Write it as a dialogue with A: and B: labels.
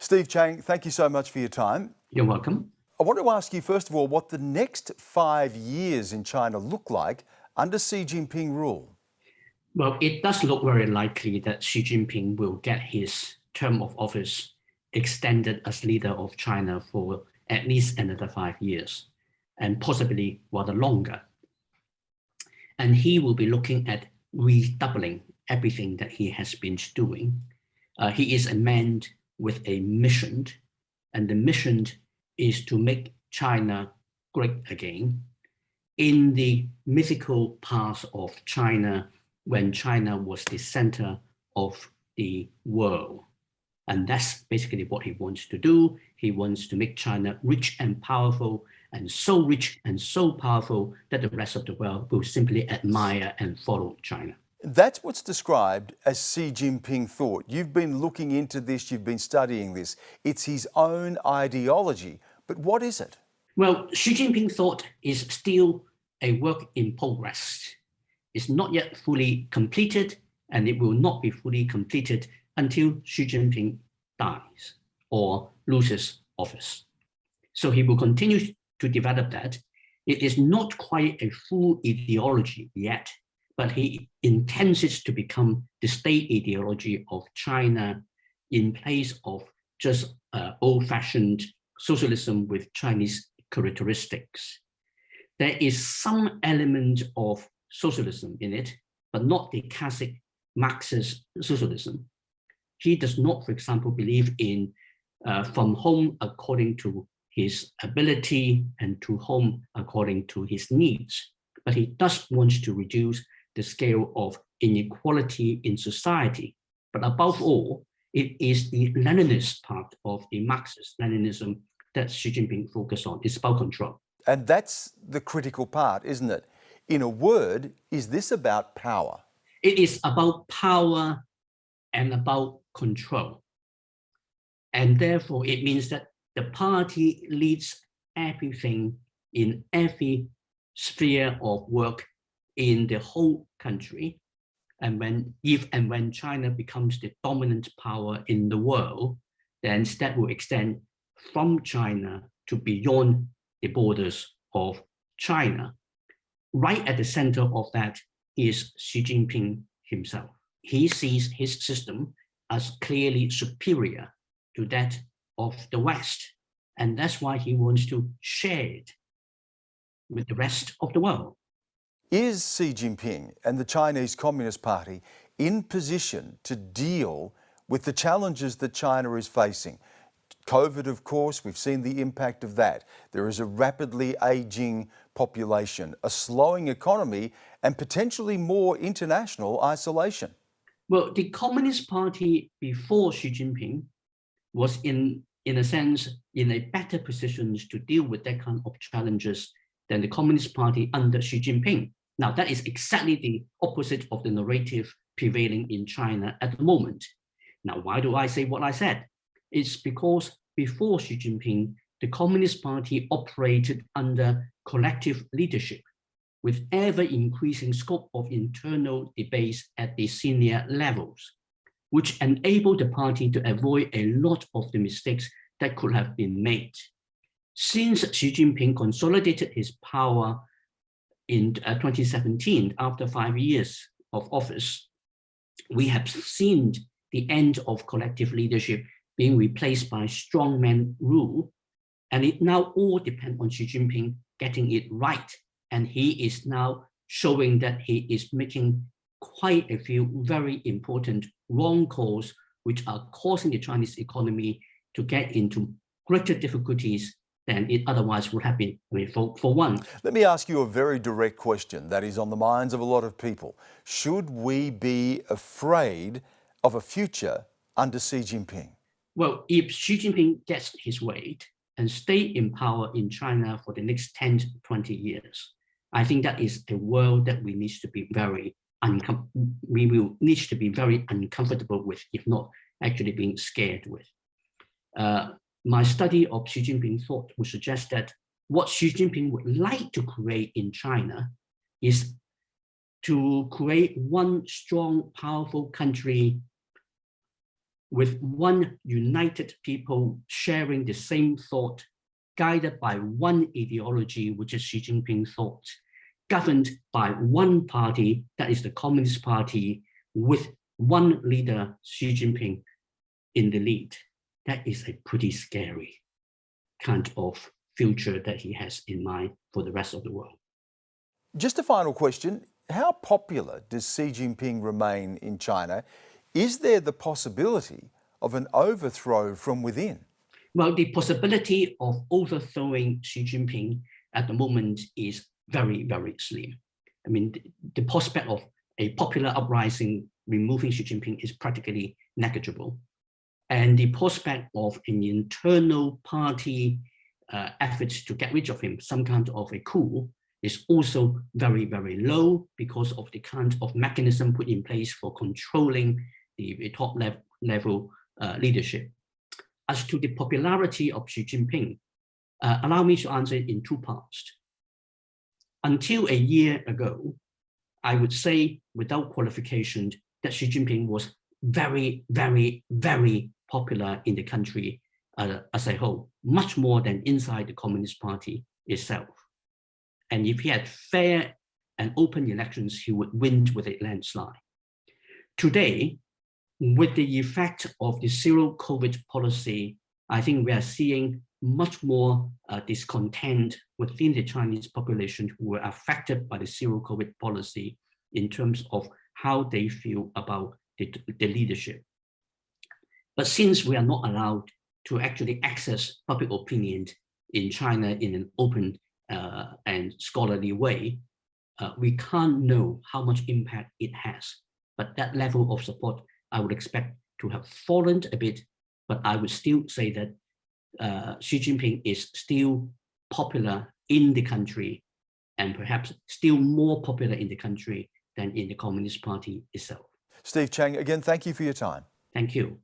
A: Steve Chang, thank you so much for your time.
B: You're welcome.
A: I want to ask you, first of all, what the next 5 years in China look like under Xi Jinping rule.
B: Well, it does look very likely that Xi Jinping will get his term of office extended as leader of China for at least another 5 years, and possibly rather longer. And he will be looking at redoubling everything that he has been doing. He is a man with a mission, and the mission is to make China great again. In the mythical past of China, when China was the center of the world. And that's basically what he wants to do. He wants to make China rich and powerful, and so rich and so powerful that the rest of the world will simply admire and follow China.
A: That's what's described as Xi Jinping thought. You've been looking into this, you've been studying this. It's his own ideology. But what is it?
B: Well, Xi Jinping thought is still a work in progress. It's not yet fully completed, and it will not be fully completed until Xi Jinping dies or loses office. So he will continue to develop that. It is not quite a full ideology yet, but he intends it to become the state ideology of China in place of just old-fashioned socialism with Chinese characteristics. There is some element of socialism in it, but not the classic Marxist socialism. He does not, for example, believe in from home according to his ability and to home according to his needs. But he does want to reduce the scale of inequality in society. But above all, it is the Leninist part of the Marxist-Leninism that Xi Jinping focused on. It's about control.
A: And that's the critical part, isn't it? In a word, is this about power?
B: It is about power and about control. And therefore, it means that the party leads everything in every sphere of work in the whole country. And when China becomes the dominant power in the world, then that will extend from China to beyond the borders of China. Right at the center of that is Xi Jinping himself. He sees his system as clearly superior to that of the West. And that's why he wants to share it with the rest of the world.
A: Is Xi Jinping and the Chinese Communist Party in position to deal with the challenges that China is facing? COVID, of course, we've seen the impact of that. There is a rapidly aging population, a slowing economy, and potentially more international isolation.
B: Well, the Communist Party before Xi Jinping was in a sense, in a better position to deal with that kind of challenges than the Communist Party under Xi Jinping. Now, that is exactly the opposite of the narrative prevailing in China at the moment. Now, why do I say what I said? It's because before Xi Jinping, the Communist Party operated under collective leadership with ever-increasing scope of internal debates at the senior levels, which enabled the party to avoid a lot of the mistakes that could have been made. Since Xi Jinping consolidated his power in 2017, after 5 years of office, we have seen the end of collective leadership being replaced by strongman rule. And it now all depends on Xi Jinping getting it right. And he is now showing that he is making quite a few very important wrong calls, which are causing the Chinese economy to get into greater difficulties than it otherwise would have been. I mean, for one.
A: Let me ask you a very direct question that is on the minds of a lot of people. Should we be afraid of a future under Xi Jinping?
B: Well, if Xi Jinping gets his way and stay in power in China for the next 10 to 20 years, I think that is a world that we need to be very uncomfortable with, if not actually being scared with. My study of Xi Jinping thought would suggest that what Xi Jinping would like to create in China is to create one strong, powerful country with one united people sharing the same thought, guided by one ideology, which is Xi Jinping thought, governed by one party, that is the Communist Party, with one leader, Xi Jinping, in the lead. That is a pretty scary kind of future that he has in mind for the rest of the world.
A: Just a final question. How popular does Xi Jinping remain in China? Is there the possibility of an overthrow from within?
B: Well, the possibility of overthrowing Xi Jinping at the moment is very, very slim. I mean, the prospect of a popular uprising removing Xi Jinping is practically negligible. And the prospect of an internal party efforts to get rid of him, some kind of a coup, is also very, very low because of the kind of mechanism put in place for controlling the top level leadership. As to the popularity of Xi Jinping, allow me to answer it in two parts. Until a year ago, I would say without qualification that Xi Jinping was very, very, very popular in the country as a whole, much more than inside the Communist Party itself. And if he had fair and open elections, he would win with a landslide. Today, with the effect of the zero COVID policy, I think we are seeing much more discontent within the Chinese population who were affected by the zero COVID policy in terms of how they feel about the leadership. But since we are not allowed to actually access public opinion in China in an open and scholarly way, we can't know how much impact it has. But that level of support I would expect to have fallen a bit, but I would still say that Xi Jinping is still popular in the country, and perhaps still more popular in the country than in the Communist Party itself.
A: Steve Chang, again, thank you for your time.
B: Thank you.